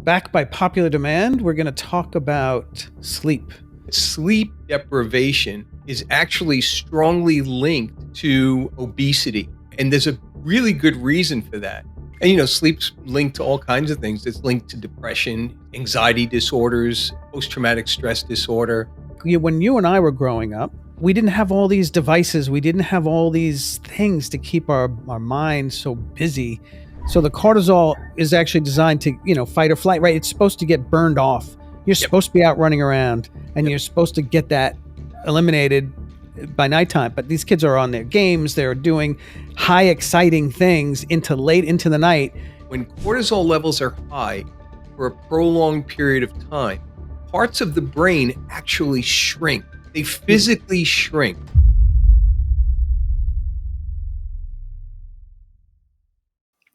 Back by popular demand, we're going to talk about sleep. Sleep deprivation is actually strongly linked to obesity. And there's a really good reason for that. And, sleep's linked to all kinds of things. It's linked to depression, anxiety disorders, post-traumatic stress disorder. When you and I were growing up, we didn't have all these devices. We didn't have all these things to keep our mind so busy. So the cortisol is actually designed to, fight or flight, right? It's supposed to get burned off. You're supposed to be out running around and you're supposed to get that eliminated by nighttime. But these kids are on their games. They're doing high, exciting things late into the night. When cortisol levels are high for a prolonged period of time, parts of the brain actually shrink. They physically shrink.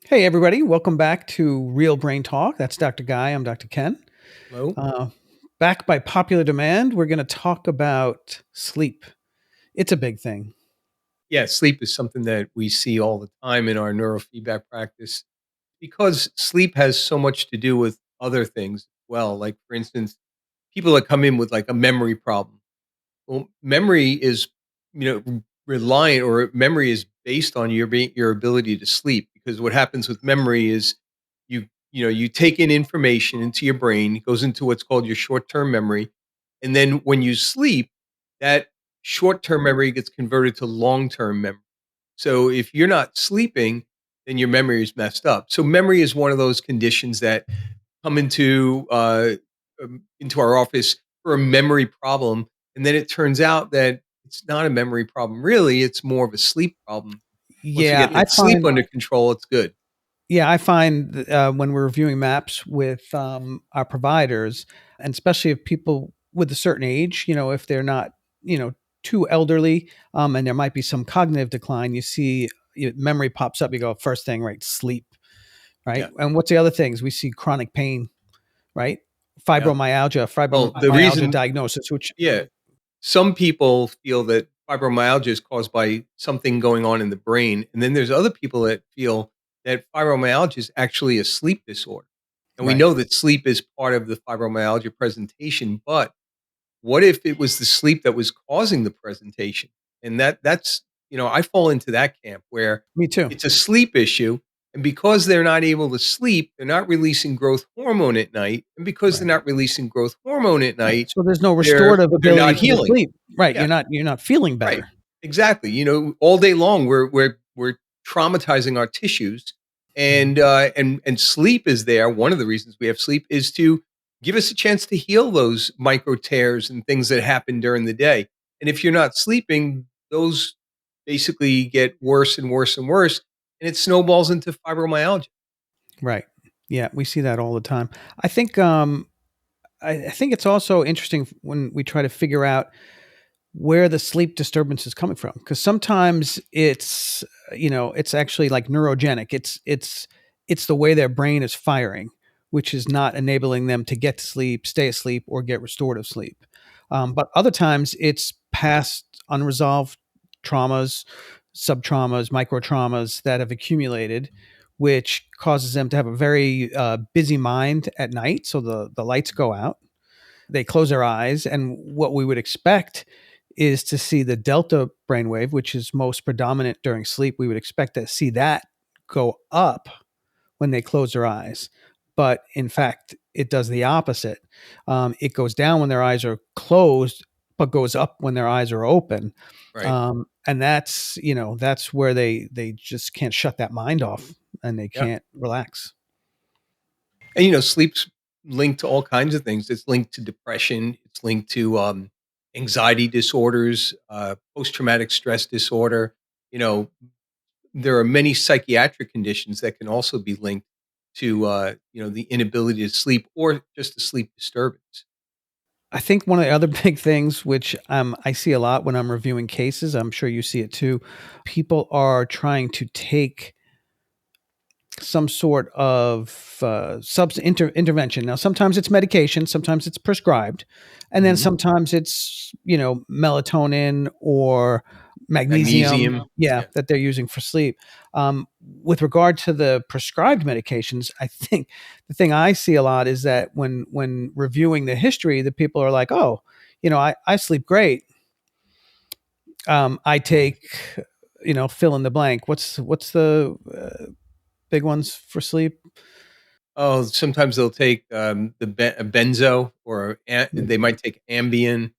Hey, everybody. Welcome back to Real Brain Talk. That's Dr. Guy. I'm Dr. Ken. Hello. Back by popular demand, we're going to talk about sleep. It's a big thing. Yeah, sleep is something that we see all the time in our neurofeedback practice because sleep has so much to do with other things as well. Like, for instance, people that come in with like a memory problem. Well, memory is, reliant, or memory is based on your ability to sleep. Because what happens with memory is you take in information into your brain, it goes into what's called your short-term memory, and then when you sleep, that short-term memory gets converted to long-term memory. So if you're not sleeping, then your memory is messed up. So memory is one of those conditions that come into our office for a memory problem, and then it turns out that it's not a memory problem. Really, it's more of a sleep problem. Once you get that sleep under control, it's good. Yeah, I find when we're reviewing maps with our providers, and especially if people with a certain age, if they're not, too elderly, and there might be some cognitive decline, you see memory pops up. You go, first thing, right? Sleep, right? Yeah. And what's the other things? We see chronic pain, right? Fibromyalgia The reason, diagnosis, which some people feel that fibromyalgia is caused by something going on in the brain, and then there's other people that feel that fibromyalgia is actually a sleep disorder. And we know that sleep is part of the fibromyalgia presentation, but what if it was the sleep that was causing the presentation? And that's I fall into that camp where me too. It's a sleep issue. And because they're not able to sleep, they're not releasing growth hormone at night. And because they're not releasing growth hormone at night, so there's no restorative ability not to healing. Sleep. Right. Yeah. You're not feeling better. Right. Exactly. All day long we're traumatizing our tissues, and sleep is there. One of the reasons we have sleep is to give us a chance to heal those micro tears and things that happen during the day. And if you're not sleeping, those basically get worse and worse and worse, and it snowballs into fibromyalgia. Right. Yeah, we see that all the time. I think I think it's also interesting when we try to figure out where the sleep disturbance is coming from, because sometimes it's it's actually like neurogenic. It's the way their brain is firing, which is not enabling them to get to sleep, stay asleep, or get restorative sleep. But other times it's past unresolved traumas, sub-traumas, micro-traumas that have accumulated, which causes them to have a very busy mind at night. So the lights go out, they close their eyes, and what we would expect is to see the delta brainwave, which is most predominant during sleep. We would expect to see that go up when they close their eyes. But in fact, it does the opposite. It goes down when their eyes are closed, but goes up when their eyes are open. Right. And that's where they just can't shut that mind off, and they can't relax. And sleep's linked to all kinds of things. It's linked to depression. It's linked to anxiety disorders, post-traumatic stress disorder. There are many psychiatric conditions that can also be linked to the inability to sleep or just a sleep disturbance. I think one of the other big things, which I see a lot when I'm reviewing cases, I'm sure you see it too, people are trying to take some sort of intervention. Now, sometimes it's medication, sometimes it's prescribed, and then sometimes it's melatonin or magnesium, magnesium. yeah, Yeah. that they're using for sleep. With regard to the prescribed medications, I think the thing I see a lot is that when reviewing the history, the people are like, "Oh, I sleep great. I take, fill in the blank. What's the big ones for sleep? Oh, sometimes they'll take, a benzo or they Mm. might take Ambien.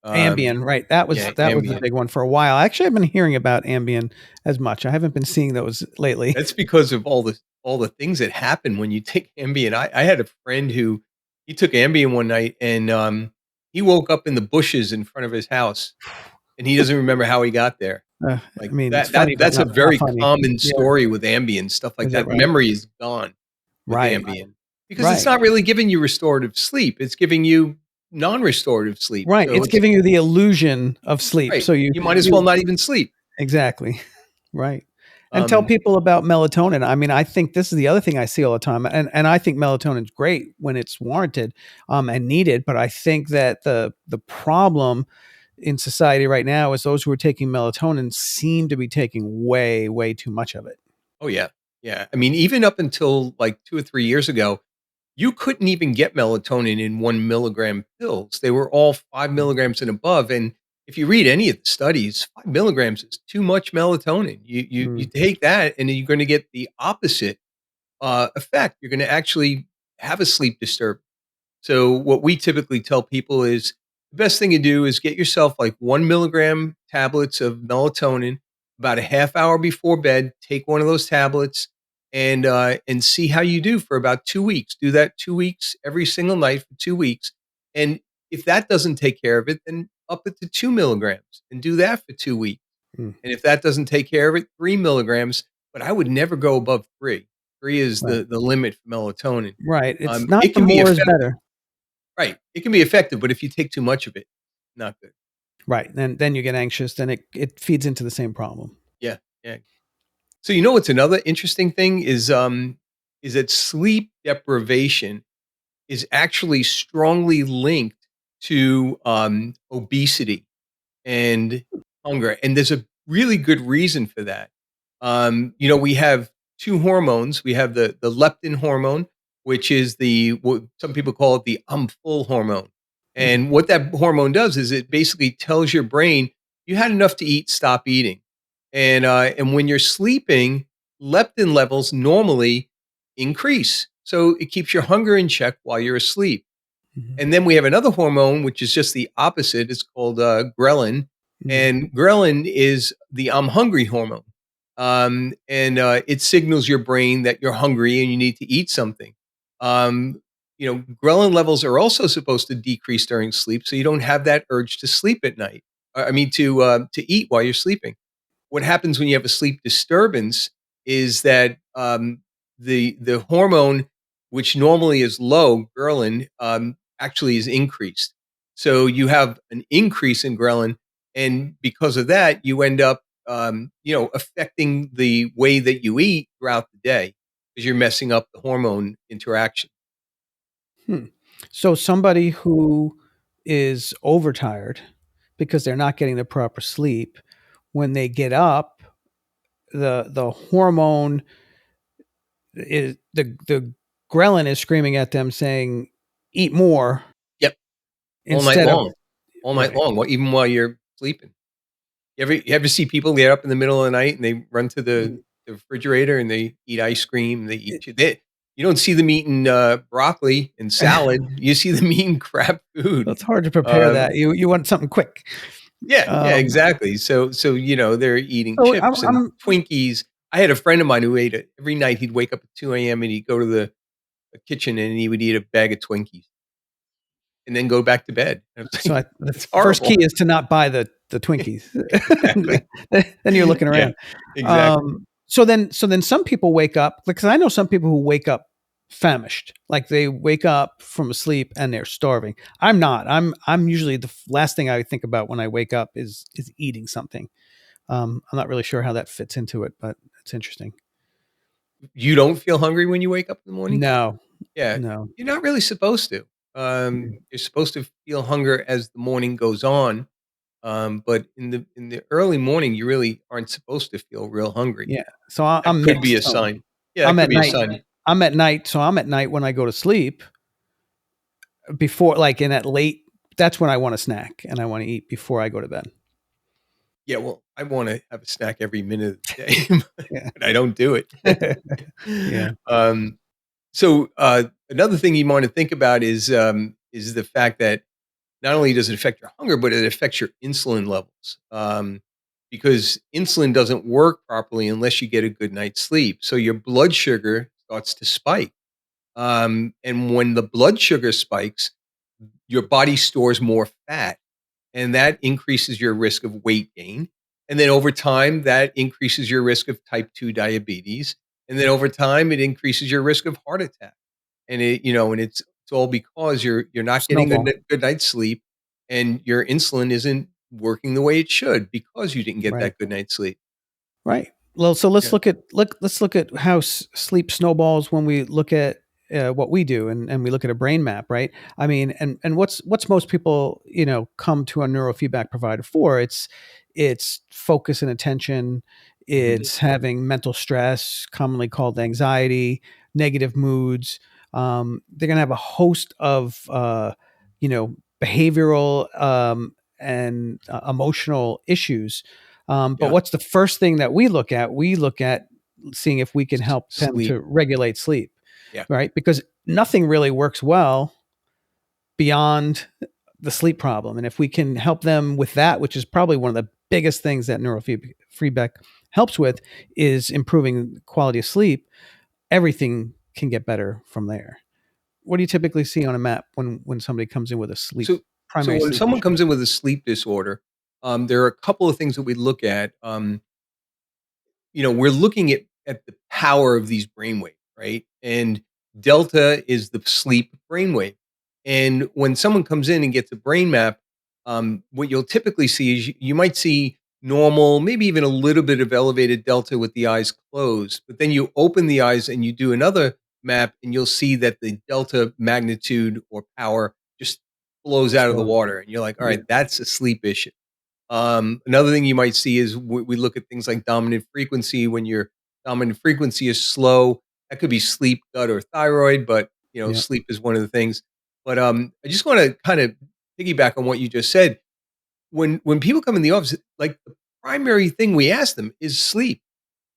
Ambien, right? That was Yeah, that was the Ambien. big one for a while. Actually, I've been hearing about Ambien as much. I haven't been seeing those lately. That's because of all the things that happen when you take Ambien. I had a friend who he took Ambien one night and, he woke up in the bushes in front of his house, and he doesn't remember how he got there. I Like, mean, it's that that funny, but that's a not very funny. common Yeah, story with Ambien, stuff like is that that. right? Memory is gone with Right, Ambien because it's right, not really giving you restorative sleep, it's giving you non-restorative sleep. right. So It's it's giving you the illusion of sleep. right, So you you might as well you not even sleep. exactly. Right. And tell Um, people about melatonin. I mean, I think this is the other thing I see all the time, and I think melatonin's great when it's warranted, and needed. But I think that the problem in society right now is those who are taking melatonin seem to be taking way too much of it. oh, yeah, yeah. I mean, even up until, like, 2 or 3 years ago, you couldn't even get melatonin in 1 milligram pills. They were all 5 milligrams and above, and if you read any of the studies, 5 milligrams is too much melatonin. You Mm, take that, and then you're gonna get the opposite, effect. You're gonna actually have a sleep disturbance. So what we typically tell people is the best thing to do is get yourself like 1 milligram tablets of melatonin about a half hour before bed. Take one of those tablets and see how you do for about 2 weeks. Do that 2 weeks every single night for 2 weeks. And if that doesn't take care of it, then up it to 2 milligrams and do that for 2 weeks. mm, And if that doesn't take care of it, 3 milligrams. But I would never go above three. Three is right, the limit for melatonin. right. It's not It the can be more is effective. better. Right. It can be effective, but if you take too much of it, not good. Right. Then you get anxious. Then it feeds into the same problem. Yeah, yeah. So you know what's another interesting thing is that sleep deprivation is actually strongly linked to, obesity and hunger, and there's a really good reason for that. We have 2 hormones. We have the leptin hormone, which is the what some people call it the "I'm full" hormone, Mhm, and what that hormone does is it basically tells your brain, "You had enough to eat, stop eating." And when you're sleeping, leptin levels normally increase, so it keeps your hunger in check while you're asleep. mhm, And then we have another hormone, which is just the opposite. It's called ghrelin, mm, and ghrelin is the "I'm hungry" hormone, and it signals your brain that you're hungry and you need to eat something. Ghrelin levels are also supposed to decrease during sleep, so you don't have that urge to sleep at night. I mean, to eat while you're sleeping. What happens when you have a sleep disturbance is that the hormone, which normally is low, ghrelin, actually is increased. So you have an increase in ghrelin, and because of that, you end up, affecting the way that you eat throughout the day because you're messing up the hormone interaction. hmm. So somebody who is overtired because they're not getting the proper sleep, when they get up, the hormone is the ghrelin is screaming at them saying, "Eat more," Yep, all night instead of long, all night right. long, even while you're sleeping. You ever see people get up in the middle of the night and they run to Mm. the refrigerator and they eat ice cream, they eat It you don't see them eating, broccoli and salad, you see them eating crap food. it's hard to prepare that. Um, You want something quick. yeah, Um, exactly. So, they're eating so chips and I'm Twinkies. I had a friend of mine who ate it every night. He'd wake up at 2 a.m. and he'd go to the kitchen and he would eat a bag of Twinkies and then go back to bed. I was so like, the "It's first key horrible." is to not buy the Twinkies. Exactly. Then you're looking Yeah, around. exactly. So then some people wake up because I know some people who wake up famished, like they wake up from sleep and they're starving. I'm not. I'm usually last thing I think about when I wake up is eating something. I'm not really sure how that fits into it, but it's interesting. You don't feel hungry when you wake up in the morning? No, Yeah, no. you're not really supposed to. Mm, You're supposed to feel hunger as the morning goes on, But in the early morning, you really aren't supposed to feel real hungry. Yeah. So That I'm could be mixed. a So sign. Yeah, that I'm could at be a night. sign. I'm at night. So I'm at night when I go to sleep before, like in that late, that's when I want a snack and I want to eat before I go to bed. Yeah, well, I wanna have a snack every minute of the day, Yeah. but I don't do it. Yeah. Um, another thing you wanna think about is the fact that not only does it affect your hunger, but it affects your insulin levels, because insulin doesn't work properly unless you get a good night's sleep, so your blood sugar starts to spike, and when the blood sugar spikes, your body stores more fat, and that increases your risk of weight gain. And then over time, that increases your risk of type 2 diabetes. And then over time, it increases your risk of heart attack. And it's all because you're not getting Snowball. good night's sleep, and your insulin isn't working the way it should because you didn't get Right. that good night's sleep. Right. Well, so let's Yeah. look at how sleep snowballs when we look at what we do, and we look at a brain map, right? I mean, and what's most people come to a neurofeedback provider for? It's focus and attention. Mhm. It's having mental stress, commonly called anxiety, negative moods. They're gonna have a host of behavioral and emotional issues, but Yeah. what's the first thing that we look at? We look at seeing if we can help them Sleep. to regulate sleep, Yeah. right? Because nothing really works well beyond the sleep problem. And if we can help them with that, which is probably one of the biggest things that neurofeedback helps with, is improving quality of sleep, everything can get better from there. What do you typically see on a map when somebody comes in with a So so primary when sleep someone issue? comes in with a sleep disorder, there are a couple of things that we look at. We're looking at the power of these brainwave, right? And delta is the sleep brainwave. And when someone comes in and gets a brain map, what you'll typically see is you might see normal, maybe even a little bit of elevated delta with the eyes closed. But then you open the eyes and you do another map, and you'll see that the delta magnitude or power just blows out of the Explode. water. And you're like, all Yeah. right, that's a sleep issue. Another thing you might see is we look at things like dominant frequency. When your dominant frequency is slow, that could be sleep, gut, or thyroid, but Yeah. sleep is one of the things. But I just want to kind of piggyback on what you just said. When people come in the office, like the primary thing we ask them is sleep.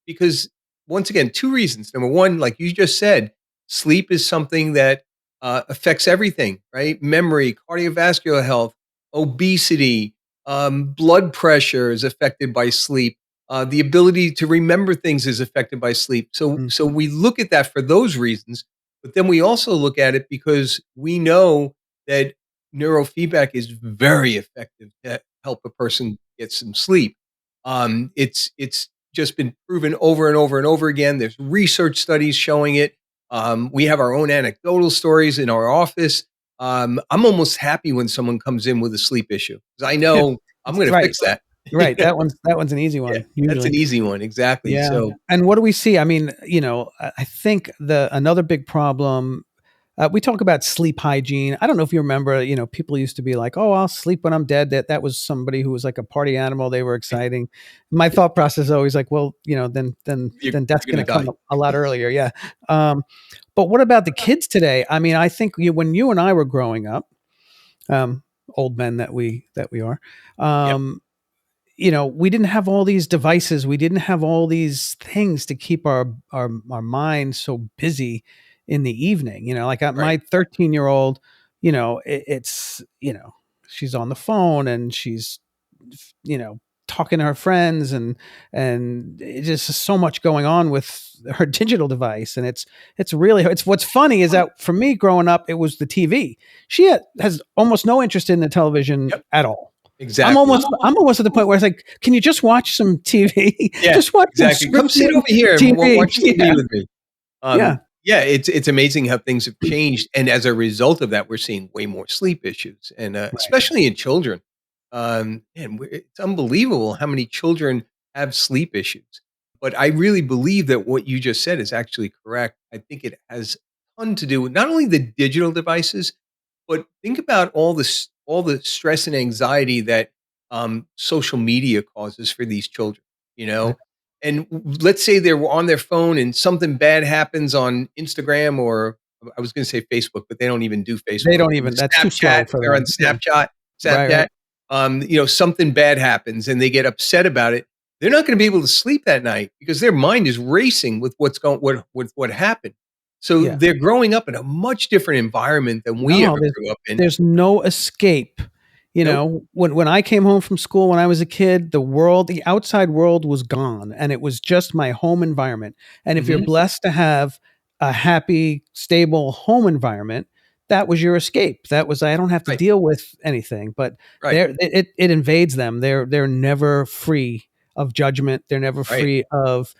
Because once again, 2 reasons. Number 1, like you just said, sleep is something that, affects everything, right? Memory, cardiovascular health, obesity, blood pressure is affected by sleep. The ability to remember things is affected by sleep. So Mm. so we look at that for those reasons, but then we also look at it because we know that neurofeedback is very effective to help a person get some sleep. It's just been proven over and over and over again. There's research studies showing it. We have our own anecdotal stories in our office. I'm almost happy when someone comes in with a sleep issue because I know I'm It's going to right. fix that. Right, that one's an easy Yeah, one, that's usually. an easy one. Exactly. Yeah, So, and what do we see? I mean, I think the another big problem, we talk about sleep hygiene. I don't know if you remember, people used to be like, "Oh, I'll sleep when I'm dead." That was somebody who was like a party animal, they were exciting. My thought process is always like, "Well, then death's you're going gonna to come die. a lot earlier." Yeah. Um, but what about the kids today? I mean, I think when you and I were growing up, um, old men that we are, Yep. um, we didn't have all these devices. We didn't have all these things to keep our minds so busy in the evening. Like Right. my 13-year-old, it's she's on the phone and she's you know talking to her friends, and it just so much going on with her digital device, and it's really it's what's funny is that for me growing up it was the TV. Has almost no interest in the television Yep. at all. I'm Exactly. almost I'm almost at the point where it's like, can you just watch some TV? Yeah. Just watch some Exactly. Come sit scripted over here and TV. watch TV Yeah, with me. yeah, Yeah, it's amazing how things have changed, and as a result of that, we're seeing way more sleep issues, and right. especially in children. And it's unbelievable how many children have sleep issues. But I really believe that what you just said is actually correct. I think it has a ton to do with not only the digital devices, but think about all the stress and anxiety that social media causes for these children, you Right. know? And let's say they're on their phone and something bad happens on Instagram, or I was going to say Facebook, but they don't even do They Facebook. don't even, that's too slow Snapchat, for they're on them. Yeah. Right, Snapchat. right. Something bad happens and they get upset about it. They're not going to be able to sleep that night because their mind is racing with what happened. So Yeah. they're growing up in a much different environment than we No, ever grew up in. there's no escape. You Nope. know, when I came home from school when I was a kid, the outside world was gone, and it was just my home environment. And if you're Mhm. blessed to have a happy, stable home environment, that was your escape. That was, I don't have to Right, deal with anything. But right, there, it invades them. They're never free of judgment. They're never right. free of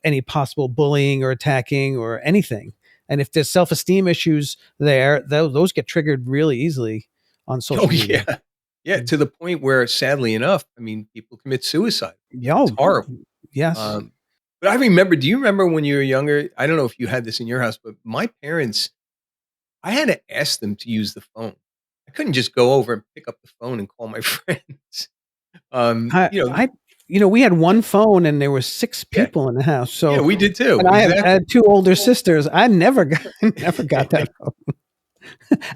any possible bullying or attacking or anything. And if there's self-esteem issues there, those get triggered really easily on Oh, social media. yeah. Yeah, Mm. to the point where sadly enough, I mean, people commit suicide. It's Yo, horrible. yes. Um, but I remember, do you remember when you were younger? I don't know if you had this in your house, but my parents, I had to ask them to use the phone. I couldn't just go over and pick up the phone and call my friends. I You know I we had one phone and there were 6 Yeah, people in the house, yeah, so we did too, and I exactly. had 2 older sisters. I never got never got that phone.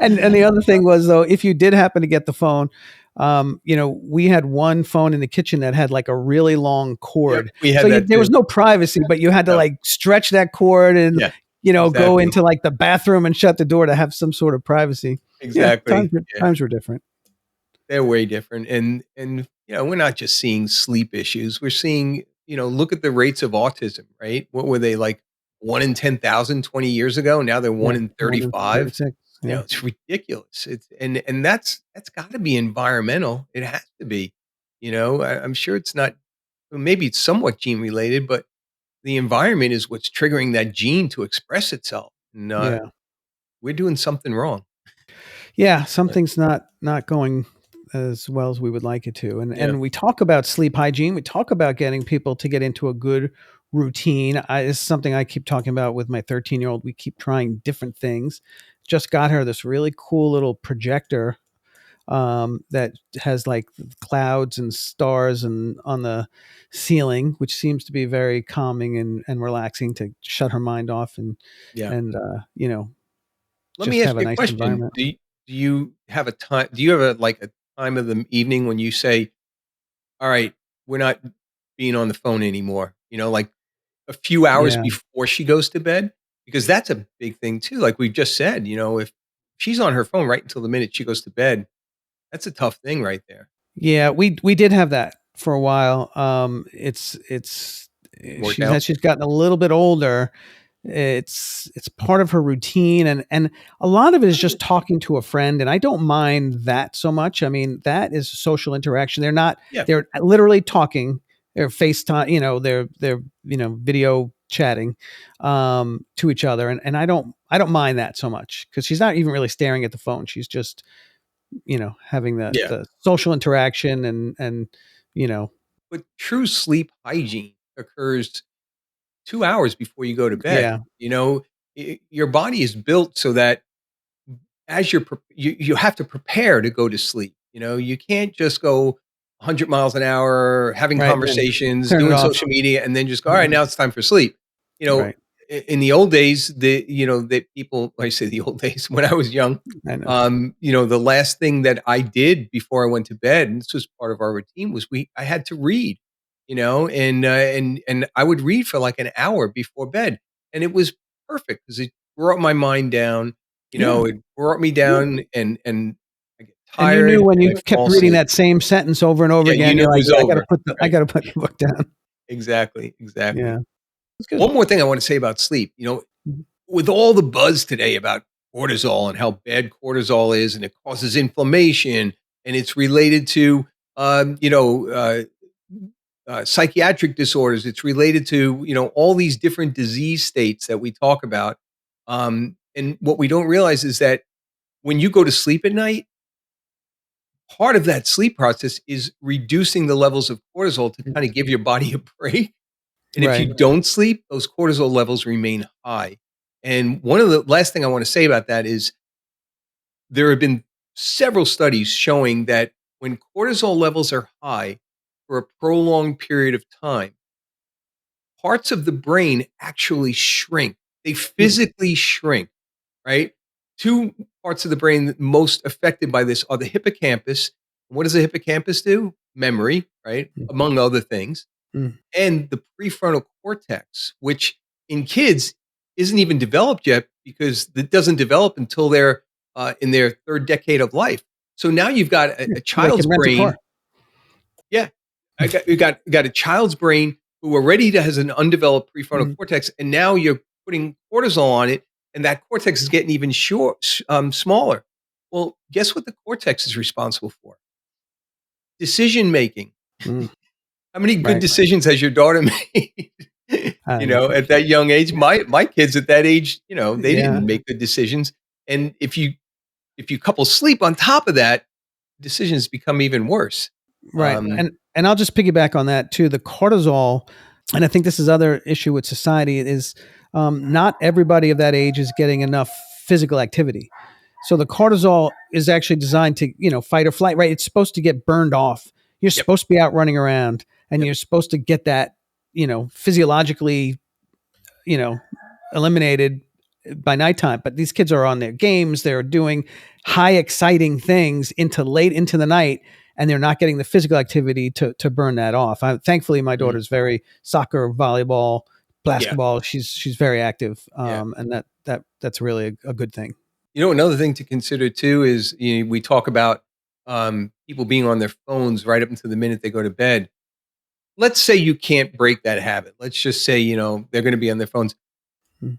And the other thing was, though, if you did happen to get the phone, we had one phone in the kitchen that had, like, a really long Yep, cord. we So had you that there too. was no privacy, but you had to, No, like, stretch that cord and, yeah, go exactly, into, like, the bathroom and shut the door to have some sort of privacy. Yeah, exactly, yeah. times were different. They're way different, and we're not just seeing sleep issues. We're seeing, look at the rates of autism, right? What were they like 1 in 10,000 20 years ago? Now they're Yeah, 1 in more than 35. 36. Yeah. It's ridiculous. It's and that's got to be environmental. It has to be. I'm sure it's not. Well, maybe it's somewhat gene related, but the environment is what's triggering that gene to express itself, and Yeah. we're doing something wrong. Yeah, But something's not going as well as we would like it to. yeah, And we talk about sleep hygiene. We talk about getting people to get into a good routine. It's something I keep talking about with my 13-year-old. We keep trying different things. Just got her this really cool little projector that has like clouds and stars and on the ceiling, which seems to be very calming and relaxing to shut her mind off yeah. and Let me just ask have a you a nice question. environment. Do you have a time? Do you have a time of the evening when you say, "All right, we're not being on the phone anymore," like a few hours Yeah. before she goes to bed? Because that's a big thing too. Like we just said, if she's on her phone right until the minute she goes to bed, that's a tough thing right there. Yeah, we did have that for a while. Work out? She's gotten a little bit older. It's part of her routine, and a lot of it is just talking to a friend, and I don't mind that so much. I mean, that is social interaction. Yeah. They're literally talking. They're FaceTime, they're video chatting to each other, and I don't mind that so much because she's not even really staring at the phone. She's just having Yeah. the social interaction and you know, But true sleep hygiene occurs 2 hours before you go to bed. yeah, Your body is built so that as you have to prepare to go to sleep. You can't just go 100 miles an hour, having right, then conversations, turn it doing off. social media, and then just go, all right, Mhm. now it's time for sleep. You know, Right, in the old days, the people, I say the old days when I was young, I know. the last thing that I did before I went to bed, and this was part of our routine, was I had to read, and I would read for like an hour before bed, and it was perfect because it brought my mind down. Yeah, It brought me down, and I get and you knew tired when and you I kept fall reading asleep. that same sentence over and over Yeah, you again, knew you're it like, was "Yeah, over. I Right. gotta put the book down." Exactly, exactly. Yeah, it's good. One more thing I wanna say about sleep, Mhm. with all the buzz today about cortisol and how bad cortisol is, and it causes inflammation, and it's related to, psychiatric disorders. It's related to, all these different disease states that we talk about. And what we don't realize is that when you go to sleep at night, part of that sleep process is reducing the levels of cortisol to kind of give your body a break. And if Right. you don't sleep, those cortisol levels remain high. And one of the last thing I want to say about that is there have been several studies showing that when cortisol levels are high for a prolonged period of time, parts of the brain actually shrink. They Mm, physically shrink, right? Two parts of the brain that most affected by this are the hippocampus. What does the hippocampus do? Memory, right? mm, Among other things. mm. And the prefrontal cortex, which in kids isn't even developed yet because it doesn't develop until they're in their third decade of life. So now you've got Yeah, a so they child's can rent a car. brain. Yeah, you got a child's brain who already has an undeveloped prefrontal Mm, cortex, and now you're putting cortisol on it, and that cortex is getting even smaller. Well, guess what the cortex is responsible for? Decision making. mm, How many good right. decisions has your daughter made? At that young age. My kids at that age, they Yeah, didn't make good decisions. And if you couple sleep on top of that, decisions become even worse. right, Um, and I'll just piggyback on that too, the cortisol, and I think this is other issue with society is, not everybody of that age is getting enough physical activity. So the cortisol is actually designed to, fight or flight, right? It's supposed to get burned off. You're yep, supposed to be out running around and yep, you're supposed to get that, physiologically, you know, eliminated by nighttime. But these kids are on their games, they're doing high exciting things into late into the night, and they're not getting the physical activity to burn that off. Thankfully my mm, daughter's very soccer, volleyball, yeah, basketball. She's very active, yeah. and that's really a good thing. Another thing to consider too is we talk about people being on their phones right up until the minute they go to bed. Let's say you can't break that habit. Let's just say they're going to be on their phones. Mm.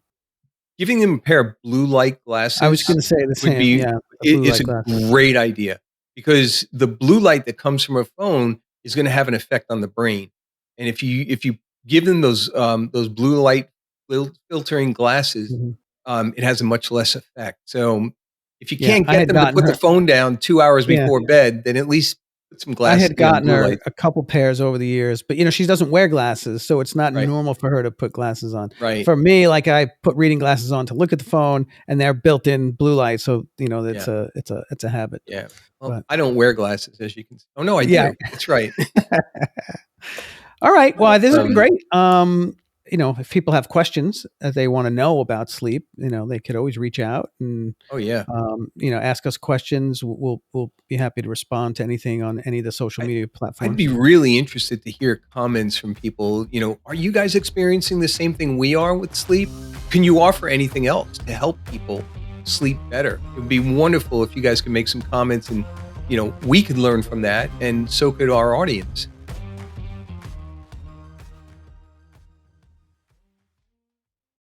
Giving them a pair of blue light I was glasses going to say the would same. be Yeah, the blue is light a glasses. great idea because the blue light that comes from a phone is going to have an effect on the brain. And if you give them those blue light filtering glasses, Mhm. it has a much less effect. So if you Yeah, can't I get had them to gotten put the her. phone down 2 hours Yeah, before bed, then at least put some I glasses, had gotten blue her light. a couple pairs over the years, but she doesn't wear glasses, so it's not Right, normal for her to put glasses on. right, For me, like I put reading glasses on to look at the phone, and they're built-in blue light, so yeah, it's a habit. yeah. Well, But I don't wear glasses, as you can. Oh no, I yeah. do. That's right. All right. Well, this has been um, great. If people have questions that they want to know about sleep, they could always reach out and oh yeah. ask us questions. We'll be happy to respond to anything on any of the social I media I'd be platforms. really interested to hear comments from people. Are you guys experiencing the same thing we are with sleep? Can you offer anything else to help people sleep better? It would be wonderful if you guys could make some comments and we could learn from that and so could our audience.